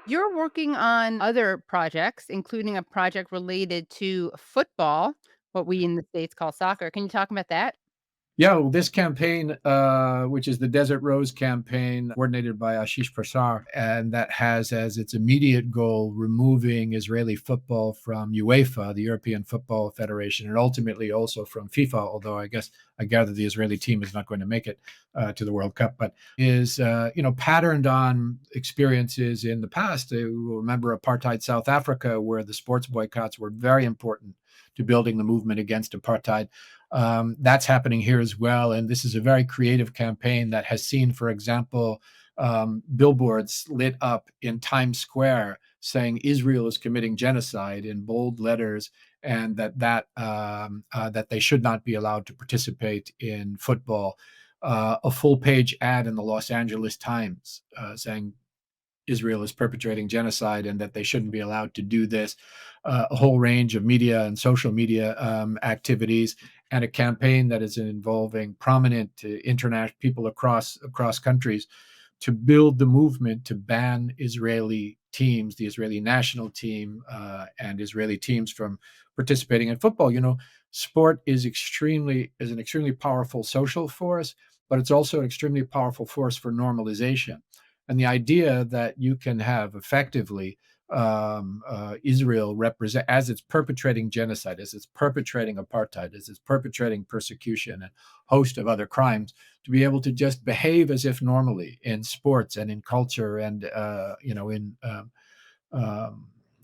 You're working on other projects, including a project related to football, what we in the States call soccer. Can you talk about that? Yeah, well, this campaign, which is the Desert Rose campaign, coordinated by OHCHR, and that has as its immediate goal removing Israeli football from UEFA, the European Football Federation, and ultimately also from FIFA. Although I gather the Israeli team is not going to make it to the World Cup, but is patterned on experiences in the past. You remember apartheid South Africa, where the sports boycotts were very important to building the movement against apartheid. That's happening here as well. And this is a very creative campaign that has seen, for example, billboards lit up in Times Square saying Israel is committing genocide in bold letters, and that they should not be allowed to participate in football. A full page ad in the Los Angeles Times saying Israel is perpetrating genocide and that they shouldn't be allowed to do this. A whole range of media and social media activities, and a campaign that is involving prominent international people across countries to build the movement to ban Israeli teams, the Israeli national team, and Israeli teams from participating in football. Sport is an extremely powerful social force, but it's also an extremely powerful force for normalization. And the idea that you can have effectively Israel represent as it's perpetrating genocide, as it's perpetrating apartheid, as it's perpetrating persecution and host of other crimes, to be able to just behave as if normally in sports and in culture and in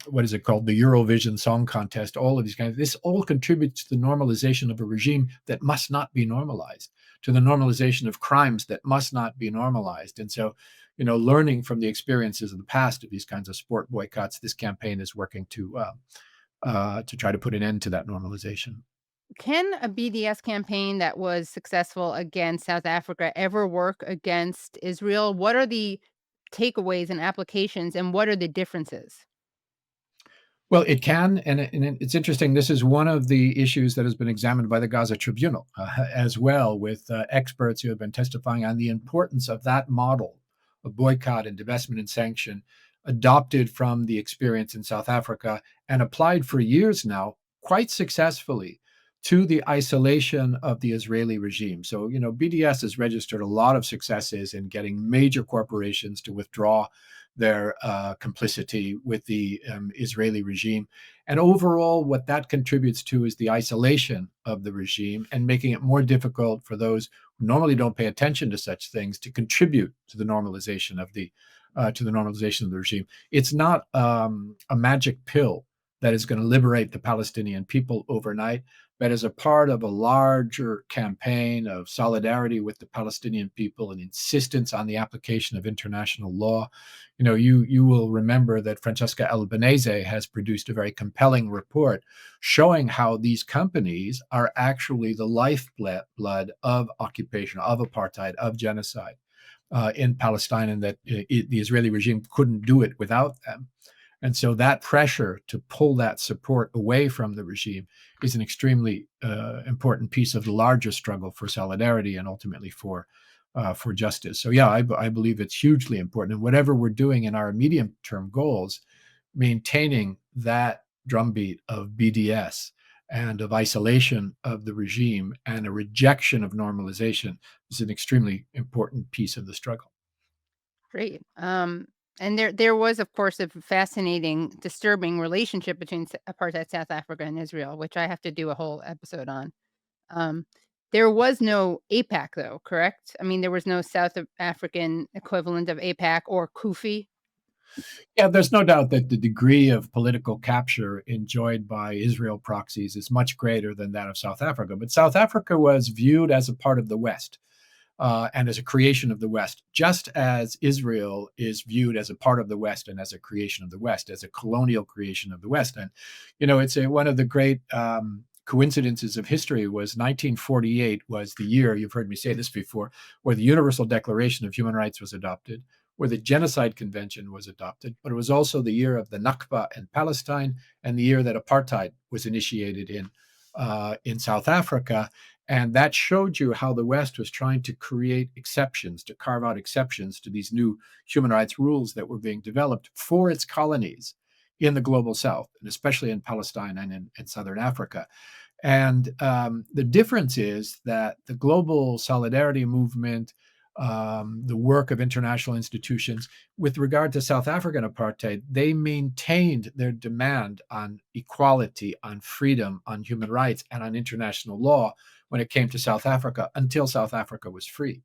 what is it called, the Eurovision Song Contest, all of these kinds. This all contributes to the normalization of a regime that must not be normalized, to the normalization of crimes that must not be normalized. And so, learning from the experiences of the past of these kinds of sport boycotts, this campaign is working to try to put an end to that normalization. Can a BDS campaign that was successful against South Africa ever work against Israel? What are the takeaways and applications, and what are the differences? Well, it can, it's interesting. This is one of the issues that has been examined by the Gaza Tribunal as well, with experts who have been testifying on the importance of that model of boycott and divestment and sanction, adopted from the experience in South Africa and applied for years now, quite successfully, to the isolation of the Israeli regime. So, BDS has registered a lot of successes in getting major corporations to withdraw their complicity with the Israeli regime. And overall, what that contributes to is the isolation of the regime and making it more difficult for those who normally don't pay attention to such things to contribute to the normalization of the regime. It's not a magic pill that is going to liberate the Palestinian people overnight, but as a part of a larger campaign of solidarity with the Palestinian people and insistence on the application of international law. You will remember that Francesca Albanese has produced a very compelling report showing how these companies are actually the lifeblood of occupation, of apartheid, of genocide in Palestine, and that the Israeli regime couldn't do it without them. And so that pressure to pull that support away from the regime is an extremely important piece of the larger struggle for solidarity and ultimately for justice. So yeah, I believe it's hugely important. And whatever we're doing in our medium-term goals, maintaining that drumbeat of BDS and of isolation of the regime and a rejection of normalization is an extremely important piece of the struggle. Great. And there was, of course, a fascinating, disturbing relationship between apartheid South Africa and Israel, which I have to do a whole episode on. Um, there was no APAC, though, correct? I mean, there was no African equivalent of APAC or Kufi. Yeah, there's no doubt that the degree of political capture enjoyed by Israel proxies is much greater than that of South Africa. But South Africa was viewed as a part of the West and as a creation of the West, just as Israel is viewed as a part of the West and as a creation of the West, as a colonial creation of the West. And, it's one of the great coincidences of history was 1948 was the year, you've heard me say this before, where the Universal Declaration of Human Rights was adopted, where the Genocide Convention was adopted, but it was also the year of the Nakba in Palestine and the year that apartheid was initiated in South Africa. And that showed you how the West was trying to create exceptions, to carve out exceptions to these new human rights rules that were being developed for its colonies in the global South, and especially in Palestine and in Southern Africa. And the difference is that the global solidarity movement, the work of international institutions, with regard to South African apartheid, they maintained their demand on equality, on freedom, on human rights, and on international law when it came to South Africa until South Africa was free.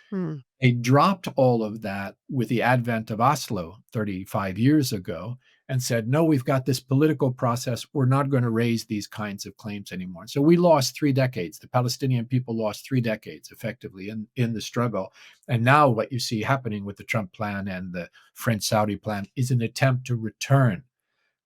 Hmm. They dropped all of that with the advent of Oslo 35 years ago and said, no, we've got this political process. We're not going to raise these kinds of claims anymore. So we lost 3 decades. The Palestinian people lost 3 decades effectively in the struggle. And now what you see happening with the Trump plan and the French Saudi plan is an attempt to return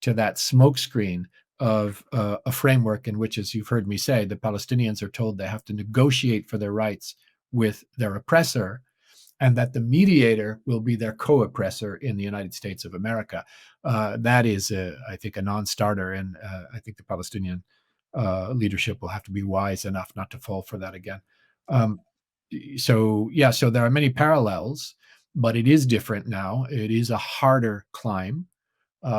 to that smokescreen of a framework in which, as you've heard me say, the Palestinians are told they have to negotiate for their rights with their oppressor, and that the mediator will be their co-oppressor in the United States of America. That is, I think, a non-starter, and I think the Palestinian leadership will have to be wise enough not to fall for that again. Um, so, yeah, so there are many parallels, but it is different now. It is a harder climb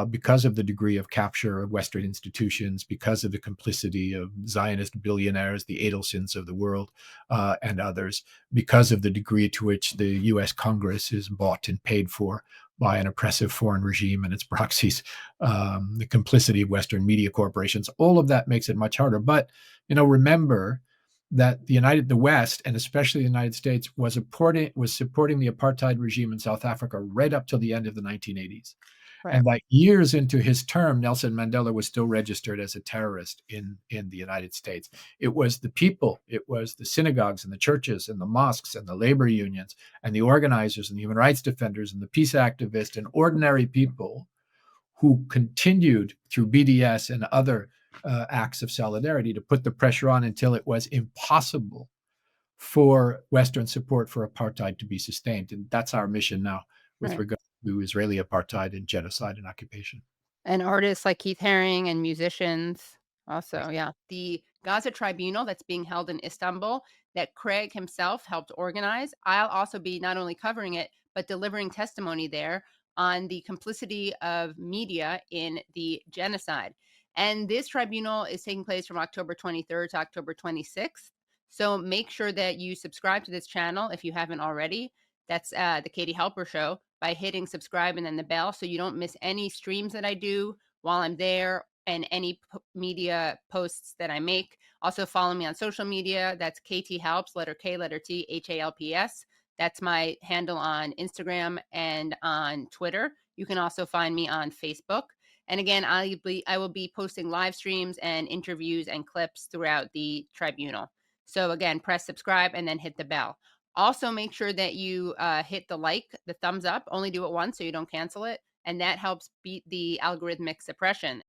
because of the degree of capture of Western institutions, because of the complicity of Zionist billionaires, the Adelsons of the world, and others, because of the degree to which the US Congress is bought and paid for by an oppressive foreign regime and its proxies, the complicity of Western media corporations. All of that makes it much harder. But, remember that the West, and especially the United States, was supporting the apartheid regime in South Africa right up till the end of the 1980s. Right. And that years into his term, Nelson Mandela was still registered as a terrorist in the United States. It was the people, it was the synagogues and the churches and the mosques and the labor unions and the organizers and the human rights defenders and the peace activists and ordinary people who continued through BDS and other acts of solidarity to put the pressure on until it was impossible for Western support for apartheid to be sustained. And that's our mission now with Right. regard to Israeli apartheid and genocide and occupation. And artists like Keith Haring and musicians Yes. also, yeah. The Gaza Tribunal that's being held in Istanbul that Craig himself helped organize. I'll also be not only covering it, but delivering testimony there on the complicity of media in the genocide. And this tribunal is taking place from October 23rd to October 26th. So make sure that you subscribe to this channel if you haven't already. That's the Katie Halper Show by hitting subscribe and then the bell so you don't miss any streams that I do while I'm there and any media posts that I make. Also follow me on social media. That's KT Helps, letter K, letter T, HALPS. That's my handle on Instagram and on Twitter. You can also find me on Facebook. And again, I will be posting live streams and interviews and clips throughout the tribunal. So again, press subscribe and then hit the bell. Also, make sure that you hit the thumbs up. Only do it once so you don't cancel it. And that helps beat the algorithmic suppression.